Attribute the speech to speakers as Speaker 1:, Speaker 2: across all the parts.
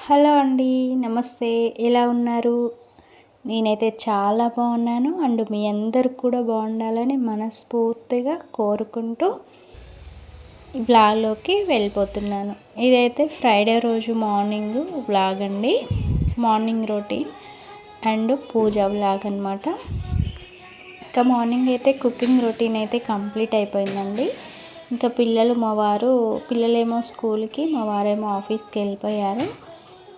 Speaker 1: Hello అండి. నమస్తే. ఎలా ఉన్నారు? నేనైతే చాలా బాగున్నాను. అండ్ మీ అందరు కూడా బాగుండాలని మనస్ఫూర్తిగా కోరుకుంటూ ఈ వ్లాగ్లోకి వెళ్ళిపోతున్నాను. ఇదైతే ఫ్రైడే రోజు మార్నింగ్ వ్లాగ్ అండి. Morning routine and puja vlog అనమాట. ఇంకా మార్నింగ్ అయితే కుకింగ్ రొటీన్ అయితే కంప్లీట్ అయిపోయిందండి. ఇంకా పిల్లలేమో స్కూల్కి, మా వారేమో ఆఫీస్కి వెళ్ళిపోయారు.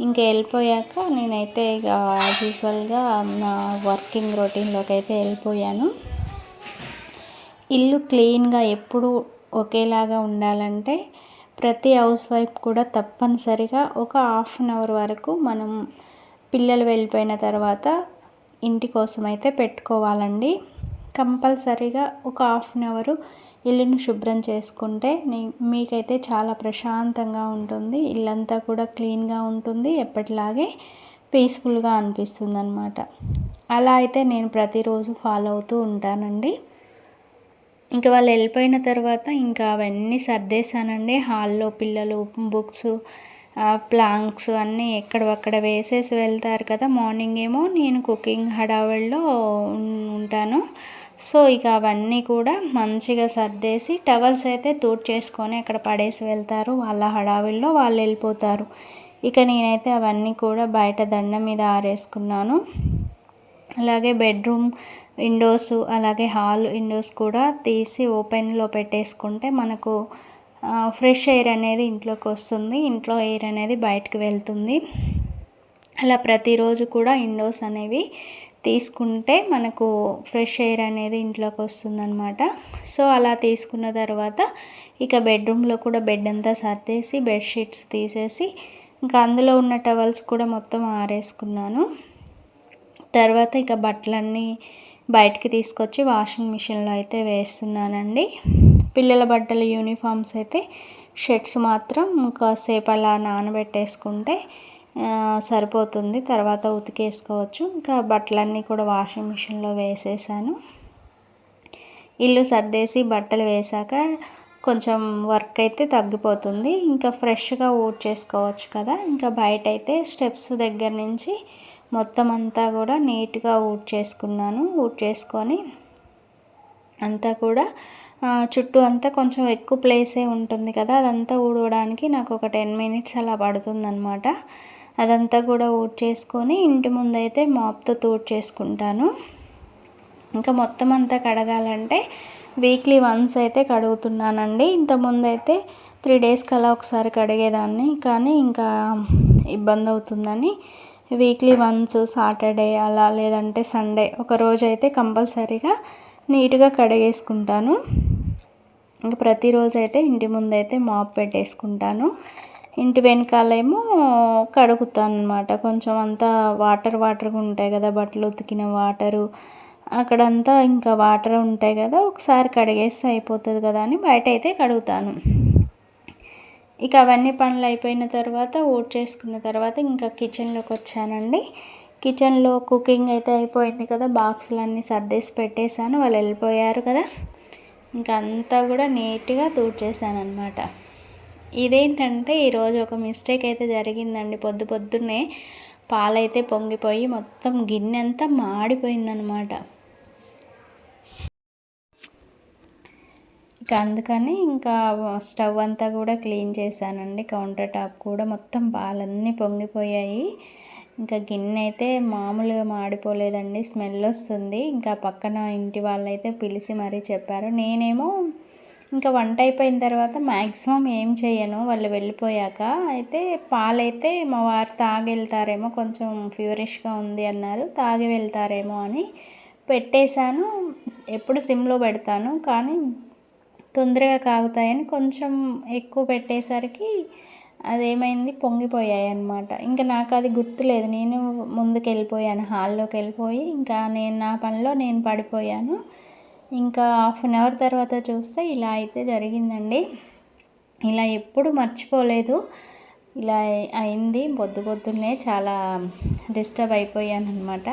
Speaker 1: ఇంకా వెళ్ళిపోయాక నేనైతే ఇక యాజ్ యూజువల్గా నా వర్కింగ్ రొటీన్లోకి అయితే వెళ్ళిపోయాను. ఇల్లు క్లీన్గా ఎప్పుడు ఒకేలాగా ఉండాలంటే ప్రతి హౌస్ వైఫ్ కూడా తప్పనిసరిగా ఒక హాఫ్ అన్ అవర్ వరకు మనం పిల్లలు వెళ్ళిపోయిన తర్వాత ఇంటి కోసం అయితే పెట్టుకోవాలండి. కంపల్సరీగా ఒక హాఫ్ అన్ అవరు ఇల్లును శుభ్రం చేసుకుంటే మీకైతే చాలా ప్రశాంతంగా ఉంటుంది. ఇల్లంతా కూడా క్లీన్గా ఉంటుంది. ఎప్పటిలాగే పీస్ఫుల్గా అనిపిస్తుంది అనమాట. అలా అయితే నేను ప్రతిరోజు ఫాలో అవుతూ ఉంటానండి. ఇంకా వాళ్ళు వెళ్ళిపోయిన తర్వాత ఇంకా అవన్నీ సర్దేశానండి. హాల్లో పిల్లలు బుక్స్, ప్లాంక్స్ అన్నీ ఎక్కడక్కడ వేసేసి వెళ్తారు కదా. మార్నింగ్ ఏమో నేను కుకింగ్ హడావిడిలో ఉంటాను. సో ఇక అవన్నీ కూడా మంచిగా సర్దేసి టవల్స్ అయితే చేసుకొని అక్కడ పడేసి వెళ్తారు. వాళ్ళ హడావిడిలో వాళ్ళు వెళ్ళిపోతారు. ఇక నేనైతే అవన్నీ కూడా బయట దండ మీద ఆరేసుకున్నాను. అలాగే బెడ్రూమ్ విండోస్, అలాగే హాల్ విండోస్ కూడా తీసి ఓపెన్లో పెట్టేసుకుంటే మనకు ఫ్రెష్ ఎయిర్ అనేది ఇంట్లోకి వస్తుంది. ఇంట్లో ఎయిర్ అనేది బయటకు వెళ్తుంది. అలా ప్రతిరోజు కూడా విండోస్ అనేవి తీసుకుంటే మనకు ఫ్రెష్ ఎయిర్ అనేది ఇంట్లోకి వస్తుందన్నమాట. సో అలా తీసుకున్న తర్వాత ఇక బెడ్రూమ్లో కూడా బెడ్ అంతా సర్దేసి బెడ్షీట్స్ తీసేసి ఇంకా అందులో ఉన్న టవల్స్ కూడా మొత్తం ఆరేసుకున్నాను. తర్వాత ఇక బట్టలన్నీ బయటికి తీసుకొచ్చి వాషింగ్ మిషన్లో అయితే వేస్తున్నానండి. పిల్లల బట్టలు యూనిఫామ్స్ అయితే షర్ట్స్ మాత్రం కాసేపు అలా నానబెట్టేసుకుంటే సరిపోతుంది. తర్వాత ఉతికేసుకోవచ్చు. ఇంకా బట్టలన్నీ కూడా వాషింగ్ మిషన్లో వేసేసాను. ఇల్లు సర్దేసి బట్టలు వేసాక కొంచెం వర్క్ అయితే తగ్గిపోతుంది. ఇంకా ఫ్రెష్గా ఊడ్చేసుకోవచ్చు కదా. ఇంకా బయట అయితే స్టెప్స్ దగ్గర నుంచి మొత్తం అంతా కూడా నీట్గా ఊడ్చేసుకొని అంతా కూడా చుట్టూ అంతా కొంచెం ఎక్కువ ప్లేసే ఉంటుంది కదా. అదంతా ఊడవడానికి నాకు ఒక 10 minutes అలా పడుతుందన్నమాట. అదంతా కూడా ఊడ్చేసుకొని ఇంటి ముందైతే మాప్తో తుడిచేసుకుంటాను. ఇంకా మొత్తం అంతా కడగాలంటే వీక్లీ వన్స్ అయితే కడుగుతున్నానండి. ఇంతకుముందు అయితే 3 daysకి అలా ఒకసారి కడిగేదాన్ని. కానీ ఇంకా ఇబ్బంది అవుతుందని వీక్లీ వన్స్ సాటర్డే అలా లేదంటే సండే ఒకరోజు అయితే కంపల్సరీగా నీట్గా కడిగేసుకుంటాను. ఇంకా ప్రతిరోజు అయితే ఇంటి ముందైతే మాప్ పెట్టేసుకుంటాను. ఇంటి వెనకాలేమో కడుగుతాను అనమాట. కొంచెం అంతా వాటర్గా ఉంటాయి కదా, బట్టలు ఉతికిన వాటరు అక్కడంతా ఇంకా వాటర్ ఉంటాయి కదా, ఒకసారి కడిగేస్తే అయిపోతుంది కదా అని బయట అయితే కడుగుతాను. ఇక అవన్నీ పనులు అయిపోయిన తర్వాత చేసుకున్న తర్వాత ఇంకా కిచెన్లోకి వచ్చానండి. కిచెన్లో కుకింగ్ అయితే అయిపోయింది కదా, బాక్సులన్నీ సర్దేసి పెట్టేశాను. వాళ్ళు వెళ్ళిపోయారు కదా. ఇంకా అంతా కూడా నీట్గా తుడిచేసాను అనమాట. ఇదేంటంటే ఈరోజు ఒక మిస్టేక్ అయితే జరిగిందండి. పొద్దున్నే పాలైతే పొంగిపోయి మొత్తం గిన్నె అంతా మాడిపోయిందనమాట. ఇక అందుకని ఇంకా స్టవ్ అంతా కూడా క్లీన్ చేశానండి. కౌంటర్ టాప్ కూడా మొత్తం పాలన్నీ పొంగిపోయాయి. ఇంకా గిన్నె అయితే మామూలుగా మాడిపోలేదండి, స్మెల్ వస్తుంది. ఇంకా పక్కన ఇంటి వాళ్ళైతే పిలిచి మరీ చెప్పారు. నేనేమో ఇంకా వంట అయిపోయిన తర్వాత మ్యాక్సిమం ఏం చేయను వాళ్ళు వెళ్ళిపోయాక. అయితే పాలైతే మా వారు తాగి వెళ్తారేమో, కొంచెం ఫ్యూరిష్గా ఉంది అన్నారు, తాగి వెళ్తారేమో అని పెట్టేశాను. ఎప్పుడు సిమ్లో పెడతాను, కానీ తొందరగా కాగుతాయని కొంచెం ఎక్కువ పెట్టేసరికి అదేమైంది, పొంగిపోయాయి అన్నమాట. ఇంకా నాకు అది గుర్తులేదు. నేను ముందుకు వెళ్ళిపోయాను, హాల్లోకి వెళ్ళిపోయి ఇంకా నా పనిలో నేను పడిపోయాను. ఇంకా హాఫ్ అన్ అవర్ తర్వాత చూస్తే ఇలా అయితే జరిగిందండి. ఇలా ఎప్పుడు మర్చిపోలేదు. ఇలా అయింది. పొద్దున్నే చాలా డిస్టర్బ్ అయిపోయాను అనమాట.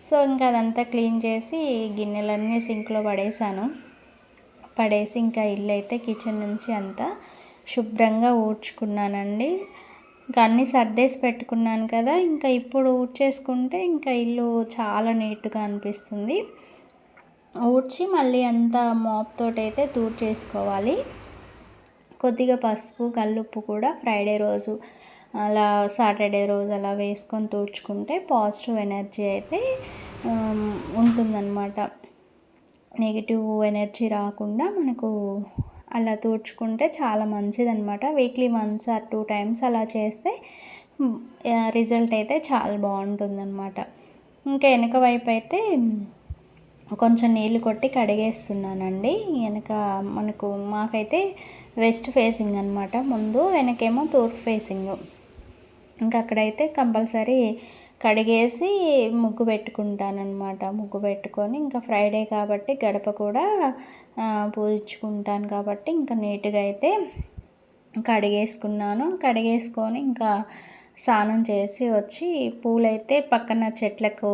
Speaker 1: సో ఇంకా అదంతా క్లీన్ చేసి గిన్నెలన్నీ సింక్లో పడేసి ఇంకా ఇల్లు అయితే కిచెన్ నుంచి అంతా శుభ్రంగా ఊడ్చుకున్నానండి. ఇంకా అన్నీ సర్దేసి పెట్టుకున్నాను కదా, ఇంకా ఇప్పుడు ఊడ్చేసుకుంటే ఇంకా ఇల్లు చాలా నీట్గా అనిపిస్తుంది. ఊడ్చి మళ్ళీ అంతా మాప్ తోటైతే తూడ్చేసుకోవాలి. కొద్దిగా పసుపు కల్లుప్పు కూడా ఫ్రైడే రోజు అలా సాటర్డే రోజు అలా వేసుకొని తుడుచుకుంటే పాజిటివ్ ఎనర్జీ అయితే ఉంటుందన్నమాట. నెగిటివ్ ఎనర్జీ రాకుండా మనకు అలా తుడుచుకుంటే చాలా మంచిదన్నమాట. వీక్లీ వన్స్ ఆర్ 2 టైమ్స్ అలా చేస్తే రిజల్ట్ అయితే చాలా బాగుంటుందన్నమాట. ఇంకా వెనక వైపు అయితే కొంచెం నీళ్ళు కొట్టి కడిగేస్తున్నానండి. వెనక మాకైతే వెస్ట్ ఫేసింగ్ అనమాట, ముందు వెనకేమో తూర్పు ఫేసింగ్. ఇంకా అక్కడైతే కంపల్సరీ కడిగేసి ముగ్గు పెట్టుకుంటానన్నమాట. ముగ్గు పెట్టుకొని ఇంకా ఫ్రైడే కాబట్టి గడప కూడా పూజించుకుంటాను కాబట్టి ఇంకా నీట్గా అయితే కడిగేసుకొని ఇంకా స్నానం చేసి వచ్చి పూలైతే పక్కన చెట్లకు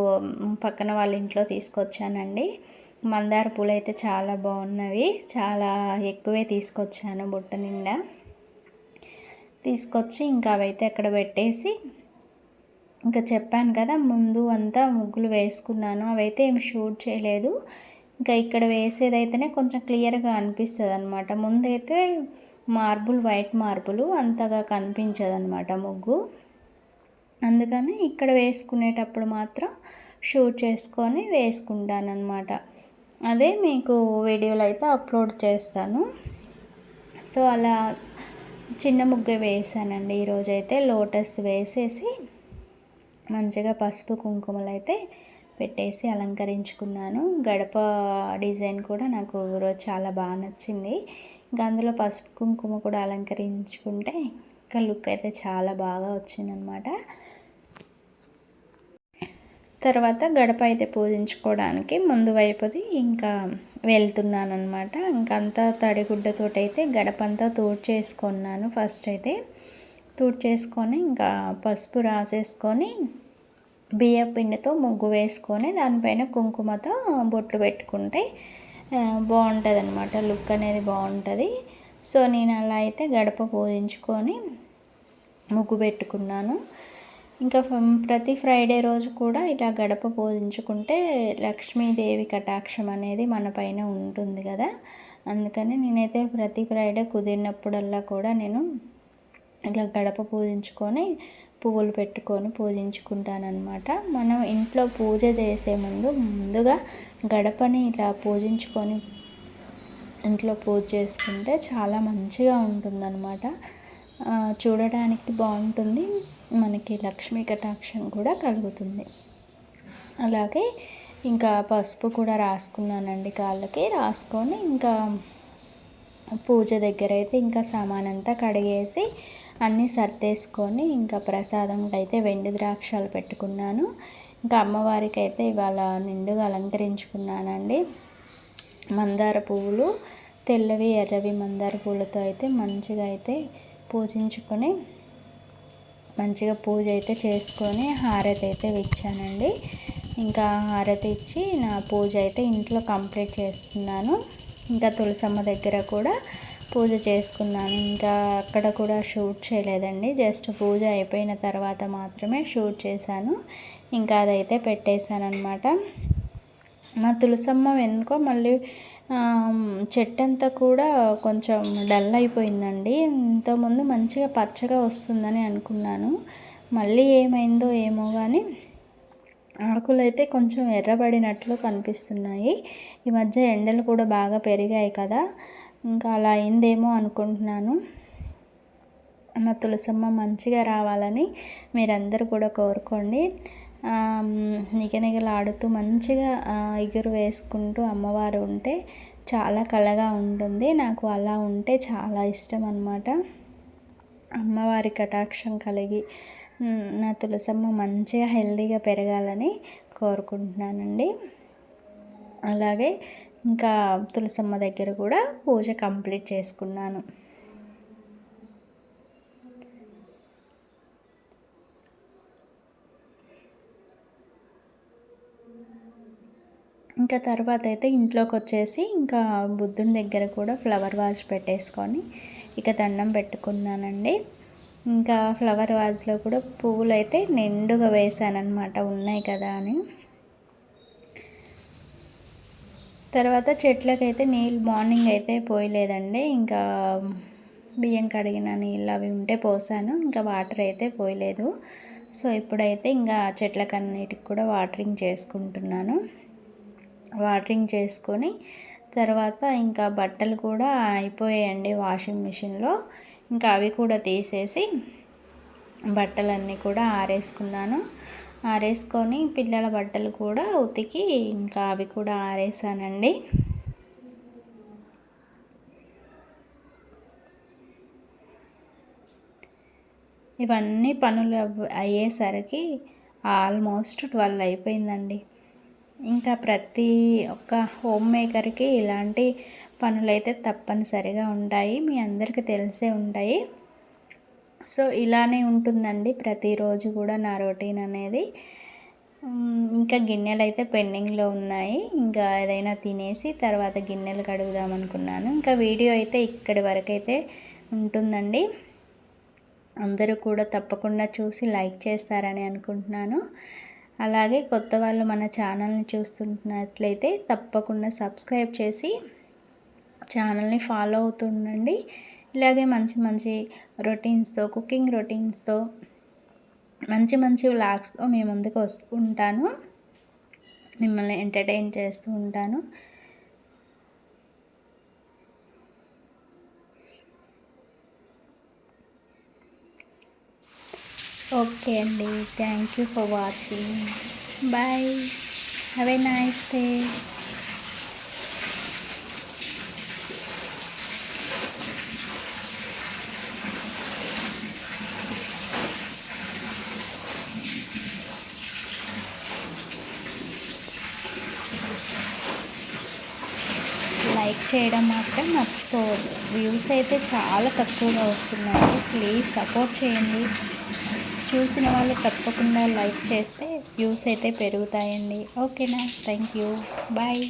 Speaker 1: పక్కన వాళ్ళ ఇంట్లో తీసుకొచ్చానండి. మందార పూలు అయితే చాలా బాగున్నవి, చాలా ఎక్కువే తీసుకొచ్చాను బుట్ట నిండా. తీసుకొచ్చి ఇంకా అవైతే అక్కడ పెట్టేసి ఇంకా చెప్పాను కదా ముందు అంతా ముగ్గులు వేసుకున్నాను, అవైతే ఏమి షూట్ చేయలేదు. ఇంకా ఇక్కడ వేసేదైతేనే కొంచెం క్లియర్గా అనిపిస్తుంది అనమాట. ముందైతే వైట్ మార్బుల్ అంతగా కనిపించదు అనమాట ముగ్గు. అందుకని ఇక్కడ వేసుకునేటప్పుడు మాత్రం షూట్ చేసుకొని వేసుకుంటానన్నమాట. అదే మీకు వీడియోలో అయితే అప్లోడ్ చేస్తాను. సో అలా చిన్న ముగ్గు వేసానండి ఈరోజైతే. లోటస్ వేసేసి మంచిగా పసుపు కుంకుమలు అయితే పెట్టేసి అలంకరించుకున్నాను. గడప డిజైన్ కూడా నాకు ఈరోజు చాలా బాగా నచ్చింది. ఇంకా అందులో పసుపు కుంకుమ కూడా అలంకరించుకుంటే ఇంకా లుక్ అయితే చాలా బాగా వచ్చిందనమాట. తర్వాత గడప అయితే పూజించుకోవడానికి ముందు వైపుది ఇంకా వెళ్తున్నాను అనమాట. ఇంకంతా తడిగుడ్డతోటైతే గడప అంతా తూడ్చేసుకున్నాను. ఫస్ట్ అయితే తూడ్చేసుకొని ఇంకా పసుపు రాసేసుకొని బియ్య పిండితో ముగ్గు వేసుకొని దానిపైన కుంకుమతో బొట్లు పెట్టుకుంటే బాగుంటుంది అనమాట. లుక్ అనేది బాగుంటుంది. సో నేను అలా అయితే గడప పూజించుకొని ముగ్గు పెట్టుకున్నాను. ఇంకా ప్రతి ఫ్రైడే రోజు కూడా ఇలా గడప పూజించుకుంటే లక్ష్మీదేవి కటాక్షం అనేది మన పైన ఉంటుంది కదా. అందుకని నేనైతే ప్రతి ఫ్రైడే కుదిరినప్పుడల్లా కూడా నేను ఇలా గడప పూజించుకొని పువ్వులు పెట్టుకొని పూజించుకుంటానన్నమాట. మనం ఇంట్లో పూజ చేసే ముందుగా గడపని ఇలా పూజించుకొని ఇంట్లో పూజ చేసుకుంటే చాలా మంచిగా ఉంటుందన్నమాట. చూడడానికి బాగుంటుంది, మనకి లక్ష్మీ కటాక్షం కూడా కలుగుతుంది. అలాగే ఇంకా పసుపు కూడా రాసుకున్నానండి కాళ్ళకి. రాసుకొని ఇంకా పూజ దగ్గర అయితే ఇంకా సామానంతా కడిగేసి అన్నీ సర్దేసుకొని ఇంకా ప్రసాదంకి అయితే వెండి ద్రాక్షాలు పెట్టుకున్నాను. ఇంకా అమ్మవారికి అయితే ఇవాళ నిండుగా అలంకరించుకున్నానండి. మందార పువ్వులు, తెల్లవి ఎర్రవి మందార పూలతో అయితే మంచిగా అయితే పూజించుకొని మంచిగా పూజ అయితే చేసుకొని హారతి అయితే ఇచ్చానండి. ఇంకా హారతి ఇచ్చి నా పూజ అయితే ఇంట్లో కంప్లీట్ చేసుకున్నాను. ఇంకా తులసమ్మ దగ్గర కూడా పూజ చేసుకున్నాను. ఇంకా అక్కడ కూడా షూట్ చేయలేదండి, జస్ట్ పూజ అయిపోయిన తర్వాత మాత్రమే షూట్ చేశాను. ఇంకా అదైతే పెట్టేశాను అనమాట. మా తులసమ్మ ఎందుకో మళ్ళీ చెట్టు అంతా కూడా కొంచెం డల్ అయిపోయిందండి. ఇంతకుముందు మంచిగా పచ్చగా వస్తుందని అనుకున్నాను, మళ్ళీ ఏమైందో ఏమో కానీ ఆకులు అయితే కొంచెం ఎర్రబడినట్లు కనిపిస్తున్నాయి. ఈ మధ్య ఎండలు కూడా బాగా పెరిగాయి కదా, ఇంకా అలా అయిందేమో అనుకుంటున్నాను. మా తులసమ్మ మంచిగా రావాలని మీరందరూ కూడా కోరుకోండి. నిగనిగలాడుతూ మంచిగా ఎగురు వేసుకుంటూ అమ్మవారు ఉంటే చాలా కళగా ఉంటుంది. నాకు అలా ఉంటే చాలా ఇష్టం అన్నమాట. అమ్మవారి కటాక్షం కలిగి నా తులసమ్మ మంచిగా హెల్తీగా పెరగాలని కోరుకుంటున్నానండి. అలాగే ఇంకా తులసమ్మ దగ్గర కూడా పూజ కంప్లీట్ చేసుకున్నాను. ఇంకా తర్వాత అయితే ఇంట్లోకి వచ్చేసి ఇంకా బుద్ధుని దగ్గర కూడా ఫ్లవర్ వాజ్ పెట్టేసుకొని ఇక దండం పెట్టుకున్నానండి. ఇంకా ఫ్లవర్ వాజ్లో కూడా పువ్వులు అయితే నిండుగా వేసానన్నమాట, ఉన్నాయి కదా అని. తర్వాత చెట్లకైతే నీళ్ళు మార్నింగ్ అయితే పోయలేదండి, ఇంకా బియ్యం కడిగిన నీళ్ళు అవి ఉంటే పోసాను, ఇంకా వాటర్ అయితే పోయలేదు. సో ఇప్పుడైతే ఇంకా చెట్లకన్నిటికి కూడా వాటరింగ్ చేసుకుంటున్నాను. వాటరింగ్ చేసుకొని తర్వాత ఇంకా బట్టలు కూడా అయిపోయాయండి వాషింగ్ మిషన్లో, ఇంకా అవి కూడా తీసేసి బట్టలన్నీ కూడా ఆరేసుకున్నాను. ఆరేసుకొని పిల్లల బట్టలు కూడా ఉతికి ఇంకా అవి కూడా ఆరేసానండి. ఇవన్నీ పనులు అయ్యేసరికి ఆల్మోస్ట్ 12 అయిపోయిందండి. ఇంకా ప్రతి ఒక్క హోమ్ మేకర్కి ఇలాంటి పనులైతే తప్పనిసరిగా ఉంటాయి, మీ అందరికీ తెలిసే ఉంటాయి. సో ఇలానే ఉంటుందండి ప్రతిరోజు కూడా నా రొటీన్ అనేది. ఇంకా గిన్నెలు అయితే పెండింగ్లో ఉన్నాయి, ఇంకా ఏదైనా తినేసి తర్వాత గిన్నెలు కడుగుదాం అనుకున్నాను. ఇంకా వీడియో అయితే ఇక్కడి వరకు అయితే ఉంటుందండి. అందరూ కూడా తప్పకుండా చూసి లైక్ చేస్తారని అనుకుంటున్నాను. అలాగే కొత్త వాళ్ళు మన ఛానల్ని చూస్తున్నట్లయితే తప్పకుండా సబ్స్క్రైబ్ చేసి ఛానల్ని ఫాలో అవుతుండండి. ఇలాగే మంచి మంచి రొటీన్స్తో, కుకింగ్ రొటీన్స్తో, మంచి మంచి వ్లాగ్స్తో మీ ముందుకు ఉంటాను, మిమ్మల్ని ఎంటర్టైన్ చేస్తూ ఉంటాను. ఓకే అండి, thank you for watching. Bye, have a nice day. Like చేయడం మాత్రం మర్చిపోవద్దు. వ్యూస్ అయితే చాలా తక్కువగా వస్తున్నాయి, ప్లీజ్ సపోర్ట్ చేయండి. చూసిన వాళ్ళు తప్పకుండా లైక్ చేస్తే వ్యూస్ అయితే పెరుగుతాయండి. ఓకేనా, థ్యాంక్ యూ, బాయ్.